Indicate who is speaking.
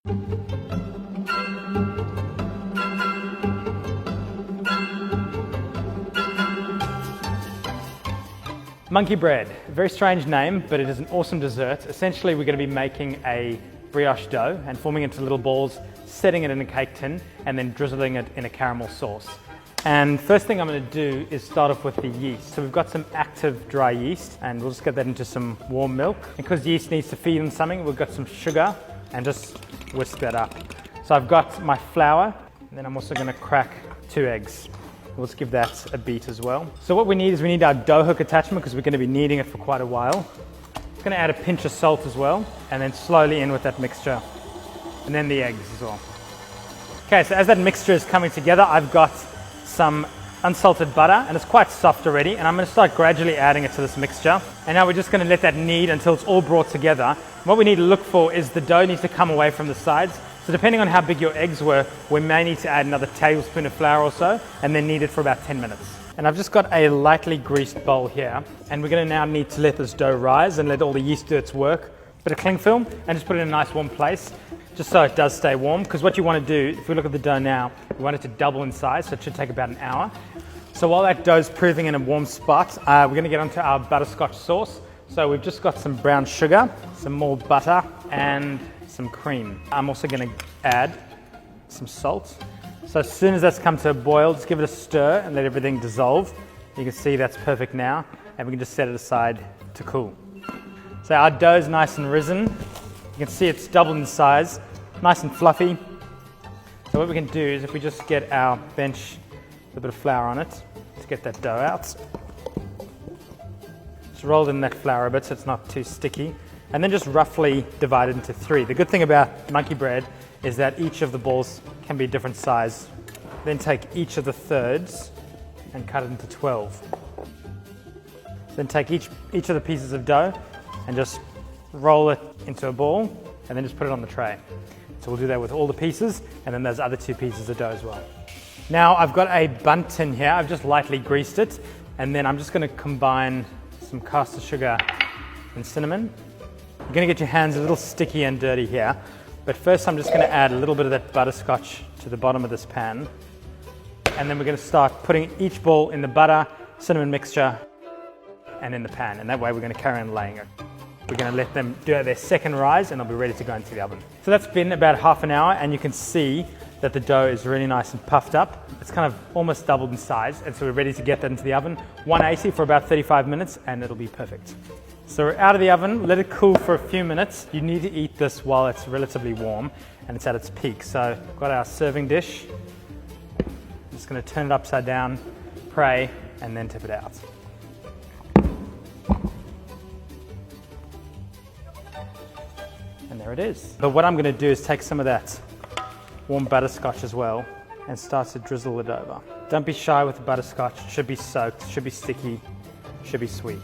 Speaker 1: Monkey bread, a very strange name, but it is an awesome dessert. Essentially, we're going to be making a brioche dough and forming it into little balls, setting it in a cake tin, and then drizzling it in a caramel sauce. And first thing I'm going to do is start off with the yeast. So we've got some active dry yeast, and we'll just get that into some warm milk. And because yeast needs to feed on something, we've got some sugar, and just whisk that up. So I've got my flour, and then I'm also going to crack 2 eggs. We'll just give that a beat as well. So what we need our dough hook attachment because we're going to be kneading it for quite a while. I'm going to add a pinch of salt as well, and then slowly in with that mixture. And then the eggs as well. Okay, so as that mixture is coming together, I've got some unsalted butter, and it's quite soft already, and I'm going to start gradually adding it to this mixture. And now we're just going to let that knead until it's all brought together. What we need to look for is the dough needs to come away from the sides. So depending on how big your eggs were, we may need to add another tablespoon of flour or so, and then knead it for about 10 minutes. And I've just got a lightly greased bowl here, and we're going to now need to let this dough rise and let all the yeast do its work. Bit of cling film, and just put it in a nice warm place, just so it does stay warm, because what you want to do, if we look at the dough now, we want it to double in size, so it should take about an hour. So while that dough's proving in a warm spot, we're going to get onto our butterscotch sauce. So we've just got some brown sugar, some more butter, and some cream. I'm also going to add some salt. So as soon as that's come to a boil, just give it a stir and let everything dissolve. You can see that's perfect now, and we can just set it aside to cool. So our dough is nice and risen. You can see it's doubled in size, nice and fluffy. So what we can do is if we just get our bench with a bit of flour on it to get that dough out. Just roll in that flour a bit so it's not too sticky. And then just roughly divide it into 3. The good thing about monkey bread is that each of the balls can be a different size. Then take each of the thirds and cut it into 12. Then take each of the pieces of dough and just roll it into a ball and then just put it on the tray. So we'll do that with all the pieces, and then there's other 2 pieces of dough as well. Now I've got a bundt tin here. I've just lightly greased it, and then I'm just going to combine some caster sugar and cinnamon. You're going to get your hands a little sticky and dirty here, but first I'm just going to add a little bit of that butterscotch to the bottom of this pan, and then we're going to start putting each ball in the butter, cinnamon mixture, and in the pan, and that way we're going to carry on laying it. We're going to let them do their second rise, and they'll be ready to go into the oven. So that's been about half an hour, and you can see that the dough is really nice and puffed up. It's kind of almost doubled in size, and so we're ready to get that into the oven. 180 for about 35 minutes, and it'll be perfect. So we're out of the oven, let it cool for a few minutes. You need to eat this while it's relatively warm and it's at its peak. So we've got our serving dish. I'm just going to turn it upside down, pray, and then tip it out. And there it is. But what I'm going to do is take some of that warm butterscotch as well and start to drizzle it over. Don't be shy with the butterscotch. It should be soaked, should be sticky, should be sweet.